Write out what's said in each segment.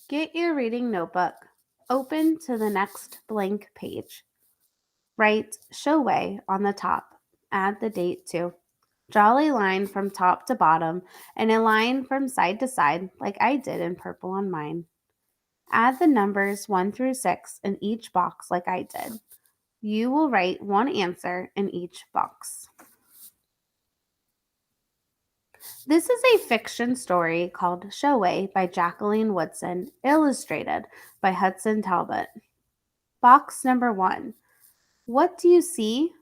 Get your reading notebook. Open to the next blank page. Write Showay on the top. Add the date too. Draw a line from top to bottom and a line from side to side, like I did in purple on mine. Add the numbers 1 through 6 in each box, like I did. You will write one answer in each box. This is a fiction story called Showay by Jacqueline Woodson, illustrated by Hudson Talbot. Box number 1. What do you see,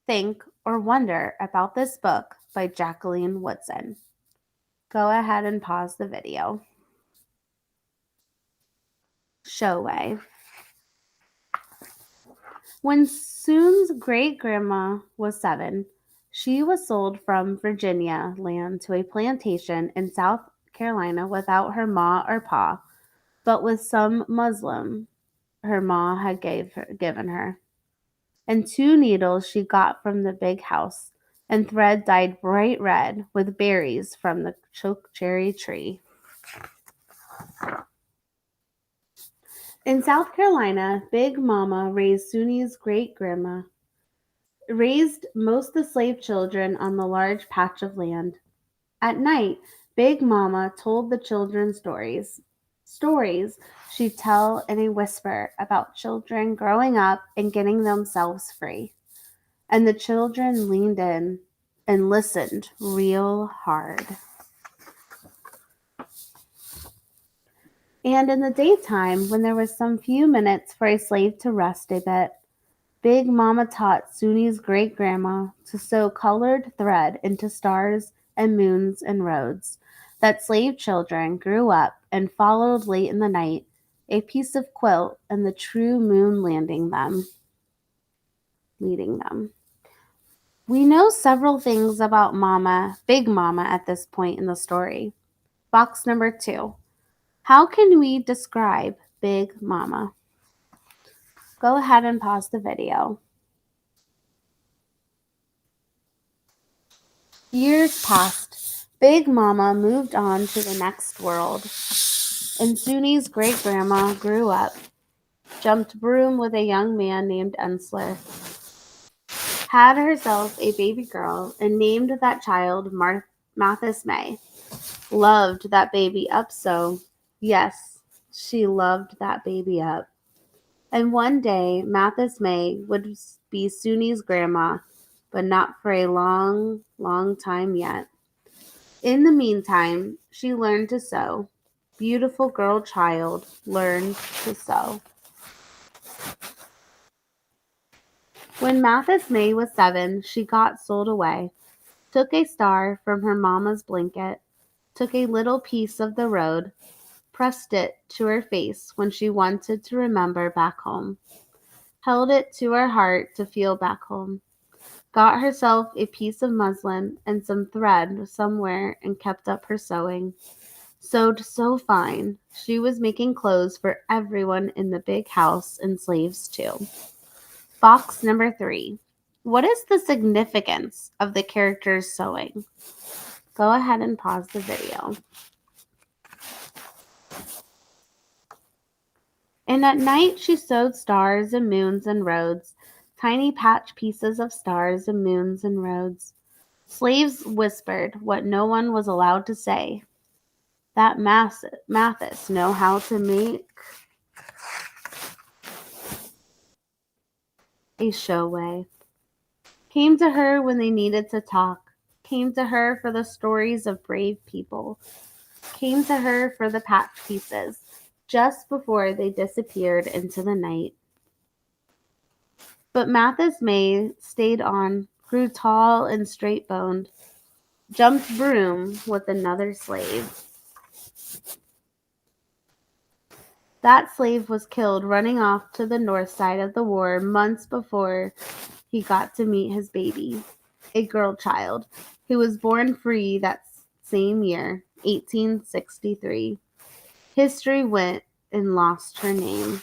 think, or wonder about this book by Jacqueline Woodson? Go ahead and pause the video. Showay. When Soon's great-grandma was 7, she was sold from Virginia land to a plantation in South Carolina without her ma or pa, but with some muslin her ma had given her, and 2 needles she got from the big house, and thread dyed bright red with berries from the chokecherry tree. In South Carolina, Big Mama raised Suni's great-grandma, raised most of the slave children on the large patch of land. At night, Big Mama told the children stories. Stories she'd tell in a whisper about children growing up and getting themselves free. And the children leaned in and listened real hard. And in the daytime, when there was some few minutes for a slave to rest a bit, Big Mama taught Suni's great-grandma to sew colored thread into stars and moons and roads, that slave children grew up and followed late in the night, a piece of quilt and the true moon leading them. We know several things about Big Mama at this point in the story. Box number 2. How can we describe Big Mama? Go ahead and pause the video. Years passed. Big Mama moved on to the next world, and Suni's great-grandma grew up, jumped broom with a young man named Ensler, had herself a baby girl, and named that child Mathis May. Loved that baby up so. Yes, she loved that baby up. And one day, Mathis May would be Suni's grandma, but not for a long, long time yet. In the meantime, she learned to sew. Beautiful girl child learned to sew. When Mathis May was 7, she got sold away, took a star from her mama's blanket, took a little piece of the road, pressed it to her face when she wanted to remember back home, held it to her heart to feel back home, got herself a piece of muslin and some thread somewhere and kept up her sewing. Sewed so fine, she was making clothes for everyone in the big house and slaves too. Box number 3. What is the significance of the character's sewing? Go ahead and pause the video. And at night she sewed stars and moons and roads, tiny patch pieces of stars and moons and roads. Slaves whispered what no one was allowed to say. That Mathis know how to make a showway. Came to her when they needed to talk. Came to her for the stories of brave people. Came to her for the patch pieces, just before they disappeared into the night. But Mathis May stayed on, grew tall and straight-boned, jumped broom with another slave. That slave was killed running off to the north side of the war months before he got to meet his baby, a girl child, who was born free that same year, 1863. History went and lost her name.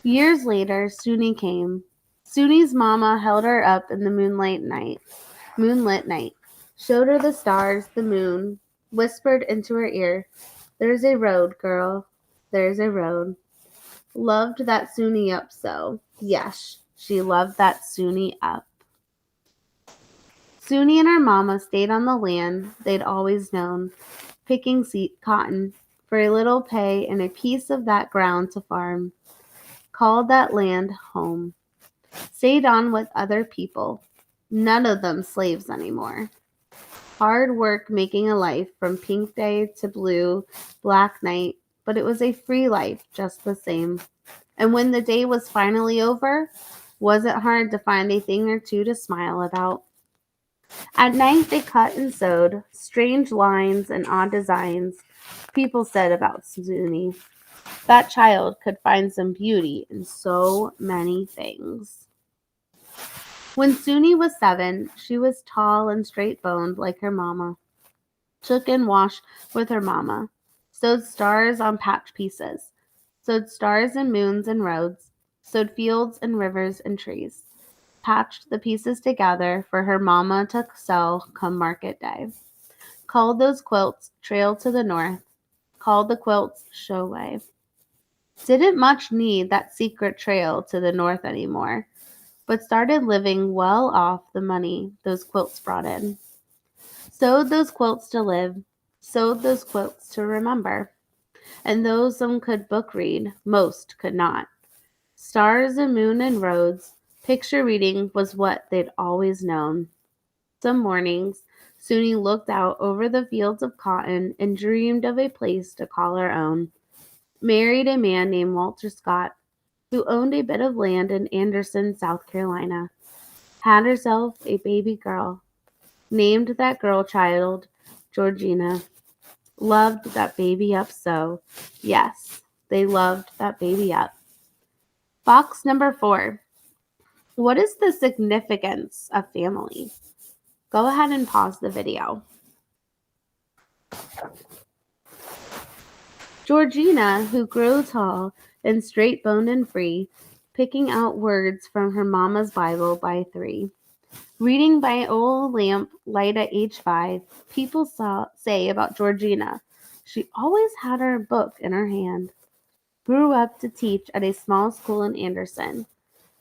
Years later, Suni came. Suni's mama held her up in the moonlit night. showed her the stars, the moon, whispered into her ear, "There's a road, girl, there's a road." Loved that Suni up so. Yes, she loved that Suni up. Suni and her mama stayed on the land they'd always known, picking cotton for a little pay and a piece of that ground to farm. Called that land home. Stayed on with other people. None of them slaves anymore. Hard work making a life from pink day to blue, black night, but it was a free life just the same. And when the day was finally over, wasn't hard to find a thing or two to smile about. At night they cut and sewed, strange lines and odd designs. People said about Suzuni, that child could find some beauty in so many things. When Suni was 7, she was tall and straight-boned like her mama. Took and washed with her mama. Sewed stars on patch pieces. Sewed stars and moons and roads. Sewed fields and rivers and trees. Patched the pieces together for her mama to sell come market day. Called those quilts Trail to the North. Called the quilts Showway. Didn't much need that secret trail to the north anymore, but started living well off the money those quilts brought in. Sewed those quilts to live, sewed those quilts to remember, and though some could book read, most could not. Stars and moon and roads, picture reading was what they'd always known. Some mornings, Suni looked out over the fields of cotton and dreamed of a place to call her own. Married a man named Walter Scott, who owned a bit of land in Anderson, South Carolina. Had herself a baby girl. Named that girl child Georgina. Loved that baby up so. Yes, they loved that baby up. Box number 4. What is the significance of family? Go ahead and pause the video. Georgina, who grew tall and straight-boned and free, picking out words from her mama's Bible by 3. Reading by an old lamp light at age 5, people say about Georgina, she always had her book in her hand. Grew up to teach at a small school in Anderson.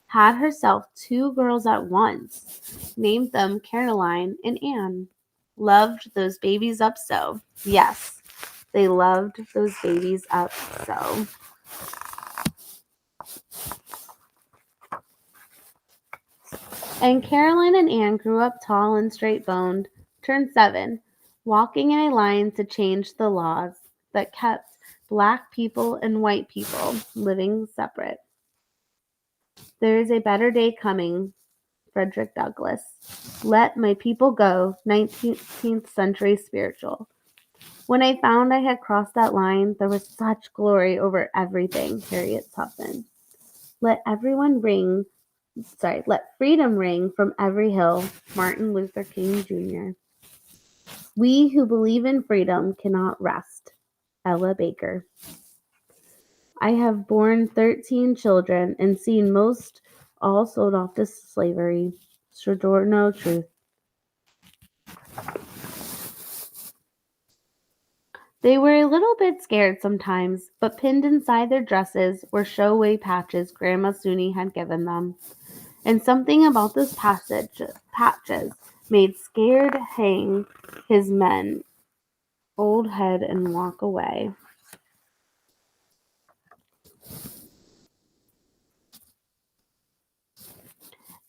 Had herself 2 girls at once. Named them Caroline and Anne. Loved those babies up so. Yes, they loved those babies up so. And Caroline and Anne grew up tall and straight-boned, turned 7, walking in a line to change the laws that kept black people and white people living separate. There is a better day coming, Frederick Douglass. Let my people go, 19th century spiritual. When I found I had crossed that line, there was such glory over everything, Harriet Tubman. Let freedom ring from every hill, Martin Luther King Jr. We who believe in freedom cannot rest, Ella Baker. I have borne 13 children and seen most all sold off to slavery. Sojourner Truth. They were a little bit scared sometimes, but pinned inside their dresses were showaway patches Grandma Suni had given them. And something about those patches made Scared hang his old head and walk away.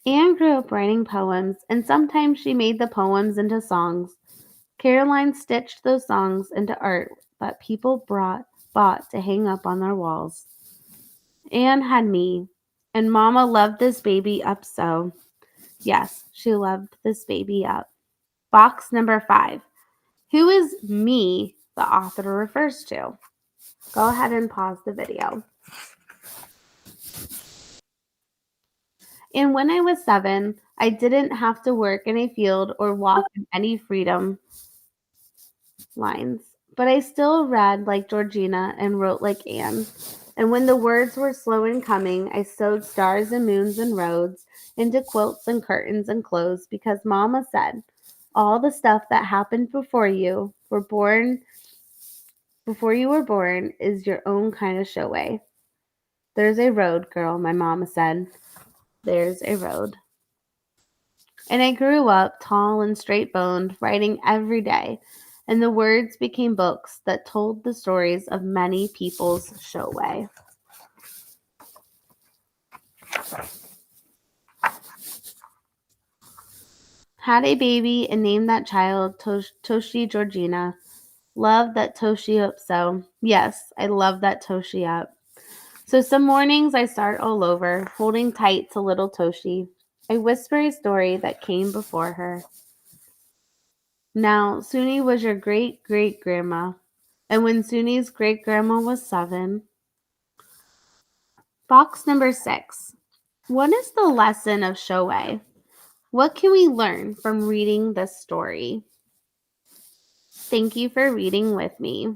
Anne grew up writing poems, and sometimes she made the poems into songs. Caroline stitched those songs into art that people bought to hang up on their walls. Anne had me, and Mama loved this baby up so. Yes, she loved this baby up. Box number 5. Who is me the author refers to? Go ahead and pause the video. And when I was 7, I didn't have to work in a field or walk in any freedom lines. But I still read like Georgina and wrote like Anne. And when the words were slow in coming, I sewed stars and moons and roads into quilts and curtains and clothes because Mama said, All the stuff that happened before you were born is your own kind of showway. There's a road, girl, my mama said. There's a road. And I grew up tall and straight boned, writing every day, and the words became books that told the stories of many people's showway. Had a baby and named that child Toshi Georgina. Love that Toshi up so. Yes, I love that Toshi up. So some mornings I start all over, holding tight to little Toshi. I whisper a story that came before her. Now, Suni was your great great grandma. And when Suni's great grandma was 7. Box number 6. What is the lesson of Showei? What can we learn from reading this story? Thank you for reading with me.